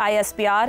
ISPR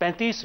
$35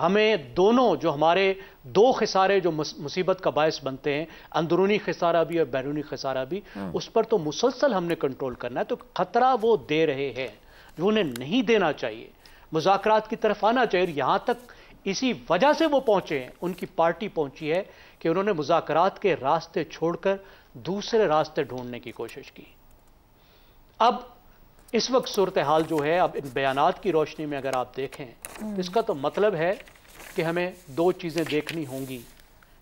ہمیں دونوں جو ہمارے دو خسارے جو مصیبت کا باعث بنتے ہیں، اندرونی خسارہ بھی اور بیرونی خسارہ بھی، اس پر تو مسلسل ہم نے کنٹرول کرنا ہے. تو خطرہ وہ دے رہے ہیں جو انہیں نہیں دینا چاہیے، مذاکرات کی طرف آنا چاہیے. یہاں تک اسی وجہ سے وہ پہنچے ہیں، ان کی پارٹی پہنچی ہے کہ انہوں نے مذاکرات کے راستے چھوڑ کر دوسرے راستے ڈھونڈنے کی کوشش کی. اب اس وقت صورتحال جو ہے، اب ان بیانات کی روشنی میں اگر آپ دیکھیں، اس کا تو مطلب ہے کہ ہمیں دو چیزیں دیکھنی ہوں گی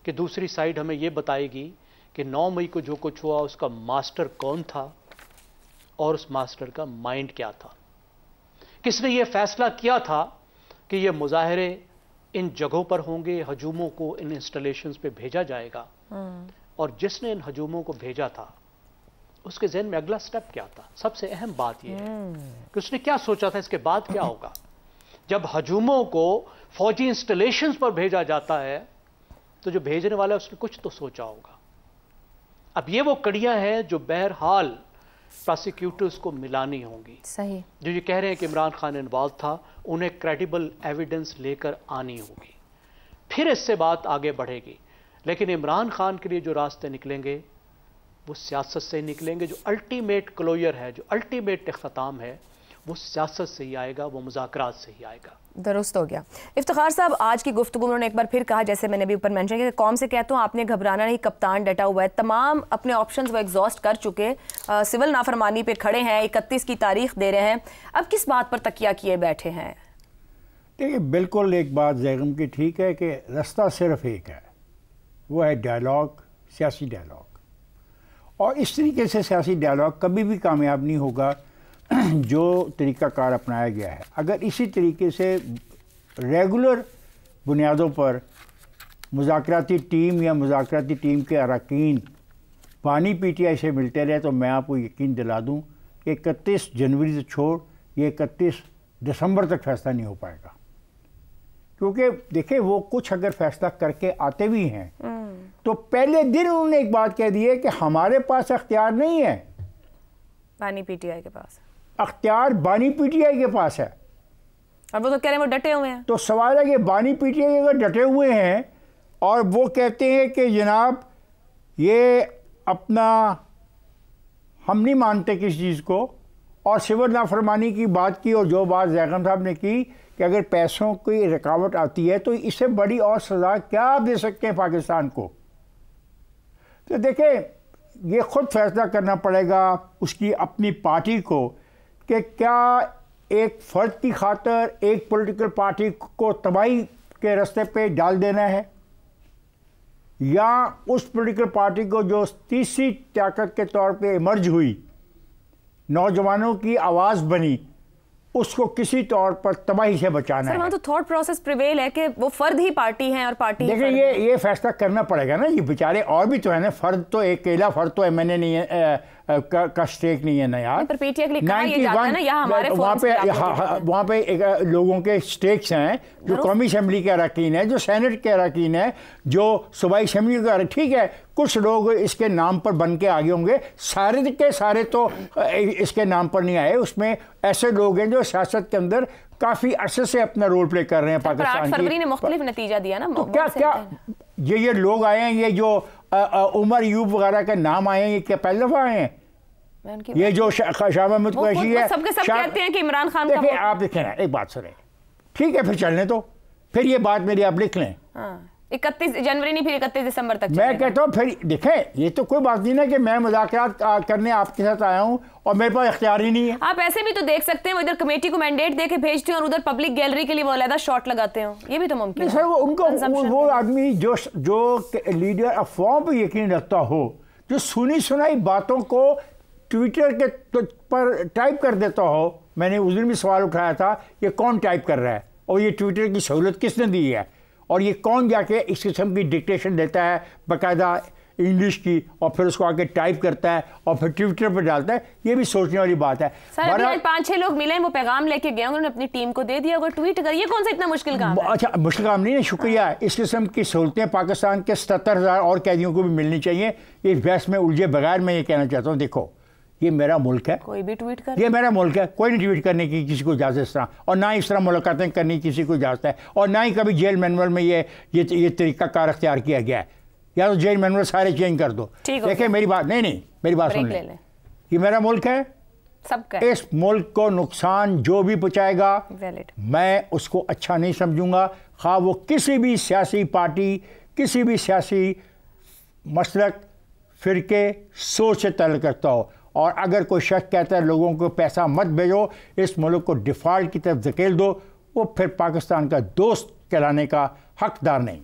کہ دوسری سائیڈ ہمیں یہ بتائے گی کہ 9 مئی کو جو کچھ ہوا اس کا ماسٹر کون تھا اور اس ماسٹر کا مائنڈ کیا تھا. کس نے یہ فیصلہ کیا تھا کہ یہ مظاہرے ان جگہوں پر ہوں گے، ہجوموں کو ان انسٹالیشنز پہ بھیجا جائے گا، اور جس نے ان ہجوموں کو بھیجا تھا اس کے ذہن میں اگلا سٹیپ کیا تھا. سب سے اہم بات یہ ہے کہ اس نے کیا سوچا تھا اس کے بعد کیا ہوگا. جب ہجوموں کو فوجی انسٹالیشنز پر بھیجا جاتا ہے تو جو بھیجنے والا ہے اس نے کچھ تو سوچا ہوگا. اب یہ وہ کڑیاں ہیں جو بہرحال پراسیکیوٹرز کو ملانی ہوں گی. صحیح. جو یہ کہہ رہے ہیں کہ عمران خان انوالو تھا، انہیں کریڈیبل ایویڈنس لے کر آنی ہوگی، پھر اس سے بات آگے بڑھے گی. لیکن عمران خان کے لیے جو راستے نکلیں گے وہ سیاست سے نکلیں گے. جو الٹیمیٹ کلوئر ہے، جو الٹیمیٹ اختتام ہے، وہ سیاست سے ہی آئے گا، وہ مذاکرات سے ہی آئے گا. درست ہو گیا. افتخار صاحب، آج کی گفتگو میں انہوں نے ایک بار پھر کہا، جیسے میں نے بھی اوپر مینشن کیا، کہ قوم سے کہتا ہوں آپ نے گھبرانا نہیں، کپتان ڈٹا ہوا ہے، تمام اپنے آپشنز وہ ایگزاسٹ کر چکے، سول نافرمانی پہ کھڑے ہیں، 31 کی تاریخ دے رہے ہیں، اب کس بات پر تکیہ کیے بیٹھے ہیں؟ دیکھیے، بالکل ایک بات زیغم کی ٹھیک ہے کہ رستہ صرف ایک ہے، وہ ہے ڈائلاگ، سیاسی ڈائلاگ. اور اس طریقے سے سیاسی ڈائلاگ کبھی بھی کامیاب نہیں ہوگا جو طریقہ کار اپنایا گیا ہے. اگر اسی طریقے سے ریگولر بنیادوں پر مذاکراتی ٹیم یا مذاکراتی ٹیم کے اراکین بانی پی ٹی آئی سے ملتے رہے تو میں آپ کو یقین دلا دوں کہ 31 جنوری سے چھوڑ یہ 31 دسمبر تک فیصلہ نہیں ہو پائے گا. کیونکہ دیکھیں، وہ کچھ اگر فیصلہ کر کے آتے بھی ہیں تو پہلے دن انہوں نے ایک بات کہہ دی ہے کہ ہمارے پاس اختیار نہیں ہے. بانی پی ٹی آئی کے پاس اختیار بانی پی ٹی آئی کے پاس ہے، اور وہ تو کہہ رہے ہیں وہ ڈٹے ہوئے ہیں. تو سوال ہے کہ بانی پی ٹی آئی اگر ڈٹے ہوئے ہیں اور وہ کہتے ہیں کہ جناب یہ اپنا ہم نہیں مانتے کسی چیز کو، اور سول نافرمانی کی بات کی، اور جو بات زیغم صاحب نے کی کہ اگر پیسوں کی رکاوٹ آتی ہے تو اس سے بڑی اور سزا کیا آپ دے سکتے ہیں پاکستان کو. تو دیکھیں، یہ خود فیصلہ کرنا پڑے گا اس کی اپنی پارٹی کو کہ کیا ایک فرد کی خاطر ایک پولیٹیکل پارٹی کو تباہی کے راستے پہ ڈال دینا ہے، یا اس پولیٹیکل پارٹی کو جو تیسری طاقت کے طور پہ ایمرج ہوئی، نوجوانوں کی آواز بنی، اس کو کسی طور پر تباہی سے بچانا ہے. سر، وہاں تو تھاٹ پروسیس پریویل ہے کہ وہ فرد ہی پارٹی ہیں اور پارٹی ہی دیکھیں، یہ فیصلہ کرنا پڑے گا نا. یہ بیچارے اور بھی تو ہے نا، فرد تو ایک اکیلا فرد تو ایم این اے نہیں ہے کا اسٹیک نہیں ہے نا یار. پر پی ٹی آئی کے لیے کہا یہ جاتا ہے نا، یہاں ہمارے وہاں پہ لوگوں کے اسٹیکس ہیں جو قومی اسمبلی کے اراکین ہیں، جو سینٹ کے اراکین ہیں، جو صوبائی اسمبلی کے. ٹھیک ہے، کچھ لوگ اس کے نام پر بن کے آگے ہوں گے، سارے کے سارے تو اس کے نام پر نہیں آئے. اس میں ایسے لوگ ہیں جو سیاست کے اندر کافی عرصے سے اپنا رول پلے کر رہے ہیں پاکستان کی. 8 فروری نے مختلف نتیجہ دیا نا. تو کیا یہ لوگ آئے ہیں، یہ جو عمر ایوب وغیرہ کے نام آئے ہیں، یہ کیا پہلی دفعہ آئے ہیں؟ یہ جو شاہ محمود قریشی ہے، سب کے سب کہتے ہیں کہ عمران خان کا. دیکھیں، آپ دیکھیں نا، ایک بات سنیں، ٹھیک ہے، پھر چلنے تو پھر یہ بات میری آپ لکھ لیں. 31 جنوری نہیں، پھر 31 دسمبر تک. میں کہتا ہوں پھر دیکھیں، یہ تو کوئی بات نہیں نا کہ میں مذاکرات کرنے آپ کے ساتھ آیا ہوں اور میرے پاس اختیار ہی نہیں ہے. آپ ایسے بھی تو دیکھ سکتے ہیں، وہ ادھر کمیٹی کو مینڈیٹ دے کے بھیجتے ہیں اور ادھر پبلک گیلری کے لیے وہ علیحدہ شاٹ لگاتے ہیں. یہ بھی تو ممکن ہے. سر، ان کو وہ آدمی جو لیڈر افواہ پہ یقین رکھتا ہو، جو سنی سنائی باتوں کو ٹویٹر کے پر ٹائپ کر دیتا ہو. میں نے اس دن بھی سوال اٹھایا تھا، یہ کون ٹائپ کر رہا ہے اور یہ ٹویٹر کی سہولت کس نے دی ہے، اور یہ کون جا کے اس قسم کی ڈکٹیشن دیتا ہے باقاعدہ انگلش کی، اور پھر اس کو آگے ٹائپ کرتا ہے اور پھر ٹویٹر پہ ڈالتا ہے. یہ بھی سوچنے والی بات ہے. سر، ابھی 5-6 لوگ ملے ہیں، وہ پیغام لے کے گئے، انہوں نے اپنی ٹیم کو دے دیا، اگر ٹویٹ کر، یہ کون سا اتنا مشکل کام ہے؟ اچھا، مشکل کام نہیں ہے، شکریہ. اس قسم کی سہولتیں پاکستان کے 77,000 اور قیدیوں کو بھی ملنی چاہیے. اس بحث میں الجھے بغیر میں یہ کہنا چاہتا ہوں، دیکھو یہ میرا ملک ہے, کوئی بھی ٹویٹ کر, یہ میرا ملک ہے, کوئی نہیں ٹویٹ کرنے کی کسی کو اجازت اس طرح, اور نہ اس طرح ملاقاتیں کرنے کی کسی کو اجازت ہے, اور نہ ہی کبھی جیل مینول میں یہ طریقہ کار اختیار کیا گیا ہے. یا تو جیل مینول سارے چینج کر دو. دیکھیں میری بات, نہیں میری بات سن لیں, یہ میرا ملک ہے, سب کا, اس ملک کو نقصان جو بھی پہنچائے گا میں اس کو اچھا نہیں سمجھوں گا, خواہ وہ کسی بھی سیاسی پارٹی, کسی بھی سیاسی مسلک, فرقے, سوچ سے تعلق رکھتا ہو. اور اگر کوئی شخص کہتا ہے لوگوں کو پیسہ مت بھیجو, اس ملک کو ڈیفالٹ کی طرف دھکیل دو, وہ پھر پاکستان کا دوست کہلانے کا حقدار نہیں.